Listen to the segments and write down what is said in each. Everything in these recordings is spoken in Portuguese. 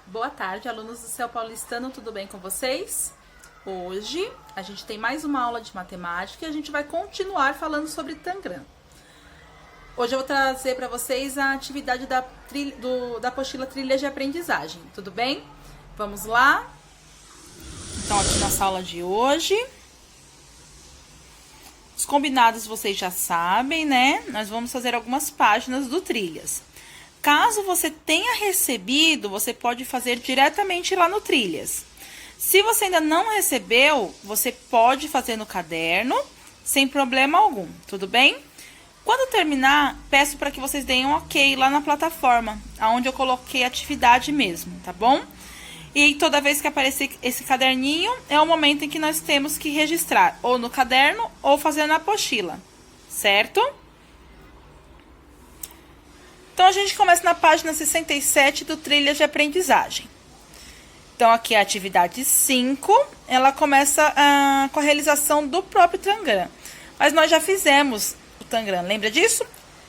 Boa tarde, alunos do Céu Paulistano, tudo bem com vocês? Hoje a gente tem mais uma aula de matemática e a gente vai continuar falando sobre Tangram. Hoje eu vou trazer para vocês a atividade da apostila Trilha de Aprendizagem, tudo bem? Vamos lá? Então, aqui nessa aula de hoje, os combinados vocês já sabem, né? Nós vamos fazer algumas páginas do Trilhas. Caso você tenha recebido, você pode fazer diretamente lá no Trilhas. Se você ainda não recebeu, você pode fazer no caderno, sem problema algum, tudo bem? Quando terminar, peço para que vocês deem um ok lá na plataforma, onde eu coloquei a atividade mesmo, tá bom? E toda vez que aparecer esse caderninho, é o momento em que nós temos que registrar, ou no caderno, ou fazer na apostila, certo? Então, a gente começa na página 67 do Trilhas de Aprendizagem. Então, aqui a atividade 5, ela começa com a realização do próprio Tangram. Mas nós já fizemos o Tangram, lembra disso?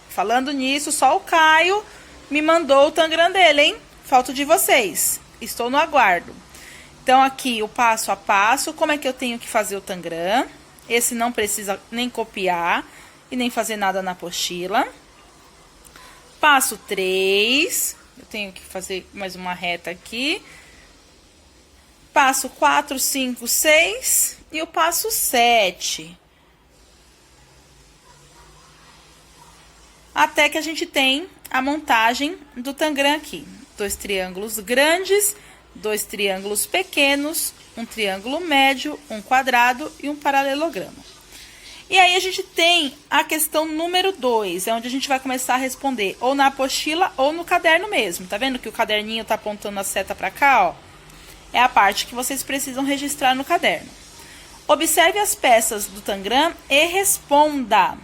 Falando nisso, só o Caio me mandou o Tangram dele, hein? Falta de vocês. Estou no aguardo. Então, aqui o passo a passo, como é que eu tenho que fazer o Tangram. Esse não precisa nem copiar e nem fazer nada na apostila. Passo 3, eu tenho que fazer mais uma reta aqui. Passo 4, 5, 6 e o passo 7. Até que a gente tem a montagem do Tangram aqui. 2 triângulos grandes, 2 triângulos pequenos, um triângulo médio, um quadrado e um paralelogramo. E aí, a gente tem a questão número 2, é onde a gente vai começar a responder ou na apostila ou no caderno mesmo. Tá vendo que o caderninho tá apontando a seta pra cá, ó? É a parte que vocês precisam registrar no caderno. Observe as peças do Tangram e responda.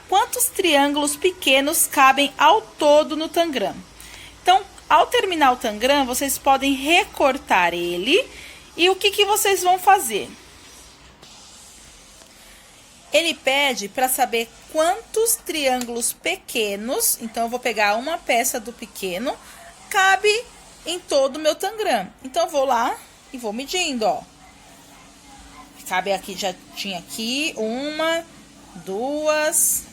Quantos triângulos pequenos cabem ao todo no Tangram? Então, ao terminar o Tangram, vocês podem recortar ele. E o que vocês vão fazer? Ele pede para saber quantos triângulos pequenos, então eu vou pegar uma peça do pequeno, cabe em todo o meu Tangram. Então, eu vou lá e vou medindo, ó. Cabe aqui, já tinha aqui, 1, 2,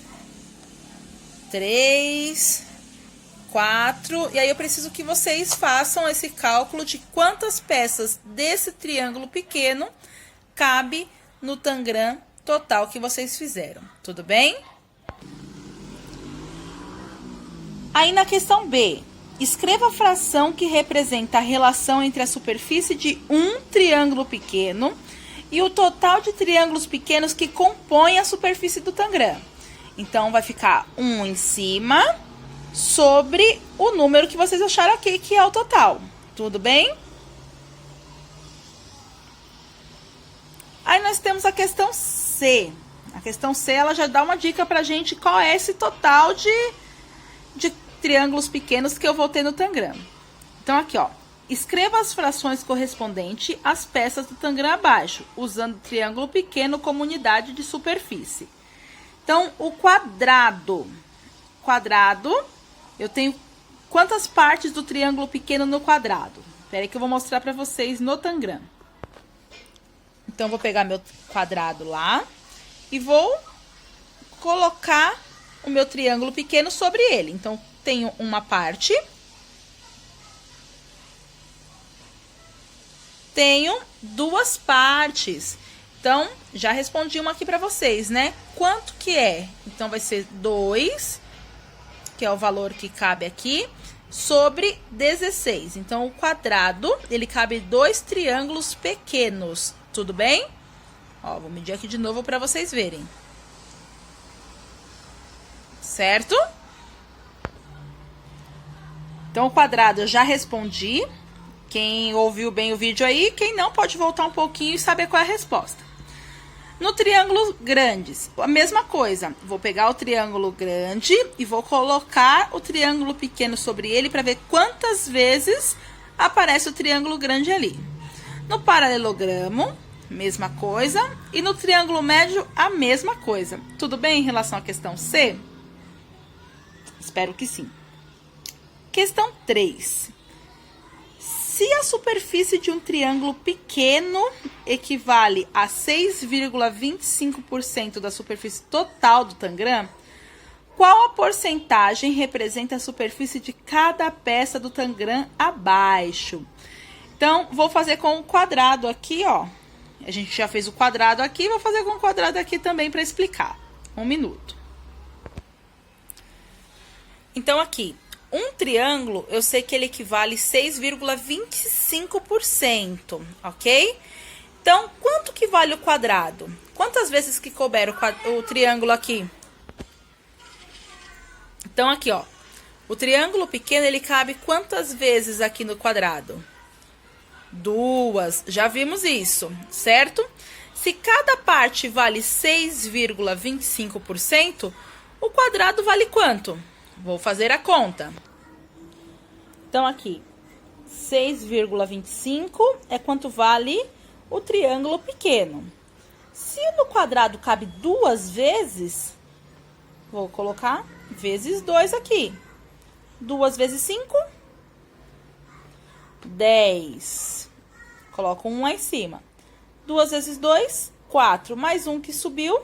3, 4. E aí, eu preciso que vocês façam esse cálculo de quantas peças desse triângulo pequeno cabe no Tangram total que vocês fizeram, tudo bem? Aí, na questão B, escreva a fração que representa a relação entre a superfície de um triângulo pequeno e o total de triângulos pequenos que compõem a superfície do Tangram. Então, vai ficar 1 em cima sobre o número que vocês acharam aqui, que é o total, tudo bem? Aí, nós temos a questão C. A questão C, ela já dá uma dica pra gente qual é esse total de triângulos pequenos que eu vou ter no Tangram. Então, aqui, ó. Escreva as frações correspondentes às peças do Tangram abaixo, usando o triângulo pequeno como unidade de superfície. Então, o quadrado. Quadrado, eu tenho quantas partes do triângulo pequeno no quadrado? Espera aí que eu vou mostrar pra vocês no Tangram. Então, vou pegar meu quadrado lá e vou colocar o meu triângulo pequeno sobre ele. Então, tenho uma parte, tenho 2 partes. Então, já respondi uma aqui para vocês, né? Quanto que é? Então, vai ser 2, que é o valor que cabe aqui, sobre 16. Então, o quadrado, ele cabe 2 triângulos pequenos. Tudo bem? Ó, vou medir aqui de novo para vocês verem. Certo? Então, o quadrado eu já respondi. Quem ouviu bem o vídeo aí, quem não, pode voltar um pouquinho e saber qual é a resposta. No triângulo grandes, a mesma coisa. Vou pegar o triângulo grande e vou colocar o triângulo pequeno sobre ele para ver quantas vezes aparece o triângulo grande ali. No paralelogramo, mesma coisa. E no triângulo médio, a mesma coisa. Tudo bem em relação à questão C? Espero que sim. Questão 3. Se a superfície de um triângulo pequeno equivale a 6,25% da superfície total do tangram, qual a porcentagem representa a superfície de cada peça do tangram abaixo? Então, vou fazer com o quadrado aqui, ó. A gente já fez o quadrado aqui, vou fazer com o quadrado aqui também para explicar. 1 minuto. Então, aqui, um triângulo, eu sei que ele equivale a 6,25%, ok? Então, quanto que vale o quadrado? Quantas vezes que couber o triângulo aqui? Então, aqui, ó, o triângulo pequeno, ele cabe quantas vezes aqui no quadrado? 2, já vimos isso, certo? Se cada parte vale 6,25%, o quadrado vale quanto? Vou fazer a conta. Então, aqui, 6,25 é quanto vale o triângulo pequeno. Se no quadrado cabe 2 vezes, vou colocar vezes 2 aqui. 2 vezes 5, 10. Coloco 1 lá em cima. 2 vezes 2, 4. Mais 1 que subiu,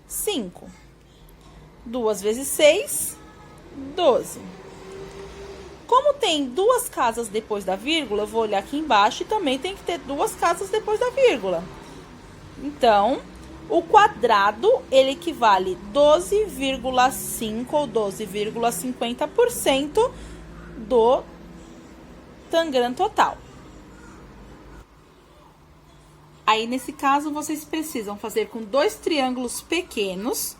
5. 2 vezes 6, 12. Como tem 2 casas depois da vírgula, eu vou olhar aqui embaixo e também tem que ter 2 casas depois da vírgula. Então, o quadrado, ele equivale 12,5 ou 12,50% do tangram total. Aí, nesse caso, vocês precisam fazer com 2 triângulos pequenos.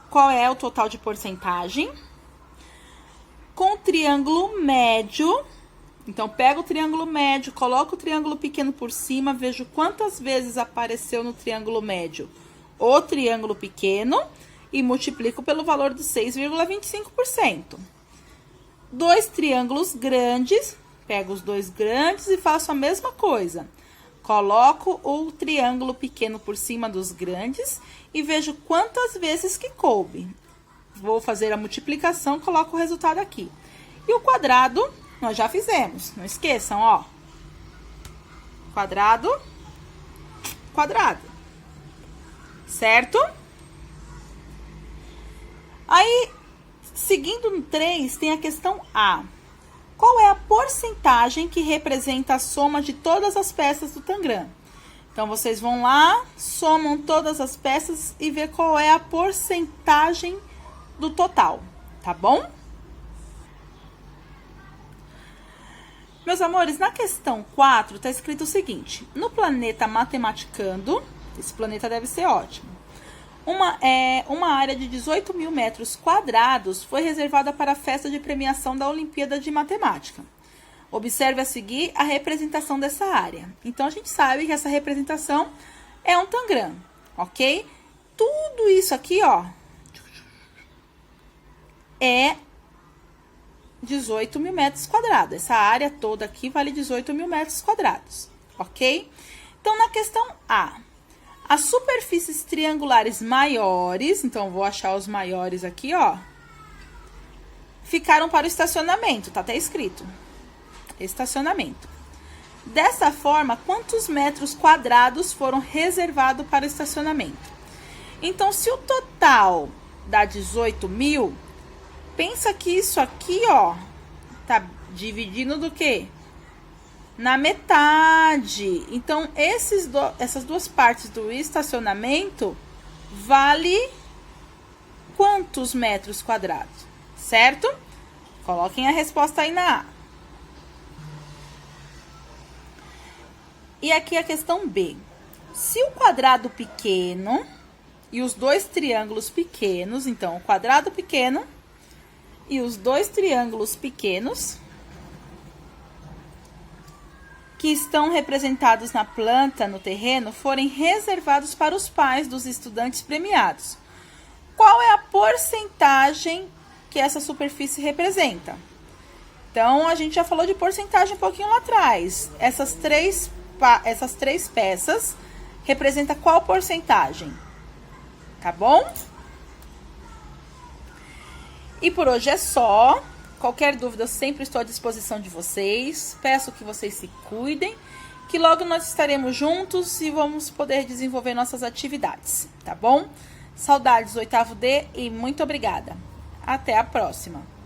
Qual é o total de porcentagem? Com o triângulo médio, então, pega o triângulo médio, coloca o triângulo pequeno por cima, vejo quantas vezes apareceu no triângulo médio o triângulo pequeno e multiplico pelo valor de 6,25%. 2 triângulos grandes, pego os 2 grandes e faço a mesma coisa. Coloco o triângulo pequeno por cima dos grandes e vejo quantas vezes que coube. Vou fazer a multiplicação, coloco o resultado aqui. E o quadrado, nós já fizemos. Não esqueçam, ó. Quadrado, quadrado. Certo? Aí, seguindo no 3, tem a questão A. Qual é a porcentagem que representa a soma de todas as peças do tangram? Então, vocês vão lá, somam todas as peças e vê qual é a porcentagem do total, tá bom? Meus amores, na questão 4, tá escrito o seguinte. No planeta Matematicando, esse planeta deve ser ótimo, uma área de 18 mil metros quadrados foi reservada para a festa de premiação da Olimpíada de Matemática. Observe a seguir a representação dessa área. Então, a gente sabe que essa representação é um tangram, ok? Tudo isso aqui, ó, é 18 mil metros quadrados. Essa área toda aqui vale 18 mil metros quadrados, ok? Então, na questão A, as superfícies triangulares maiores, então, vou achar os maiores aqui, ó, ficaram para o estacionamento, tá até escrito. Estacionamento. Dessa forma, quantos metros quadrados foram reservados para o estacionamento? Então, se o total dá 18 mil, pensa que isso aqui, ó, tá dividindo do quê? Na metade. Então, essas duas partes do estacionamento vale quantos metros quadrados? Certo? Coloquem a resposta aí na A. E aqui a questão B. Se o quadrado pequeno e os 2 triângulos pequenos, então, o quadrado pequeno e os 2 triângulos pequenos que estão representados na planta, no terreno, forem reservados para os pais dos estudantes premiados, qual é a porcentagem que essa superfície representa? Então, a gente já falou de porcentagem um pouquinho lá atrás. Essas três peças representam qual porcentagem? Tá bom? E por hoje é só. Qualquer dúvida, eu sempre estou à disposição de vocês. Peço que vocês se cuidem, que logo nós estaremos juntos e vamos poder desenvolver nossas atividades, tá bom? Saudades do 8º D e muito obrigada. Até a próxima!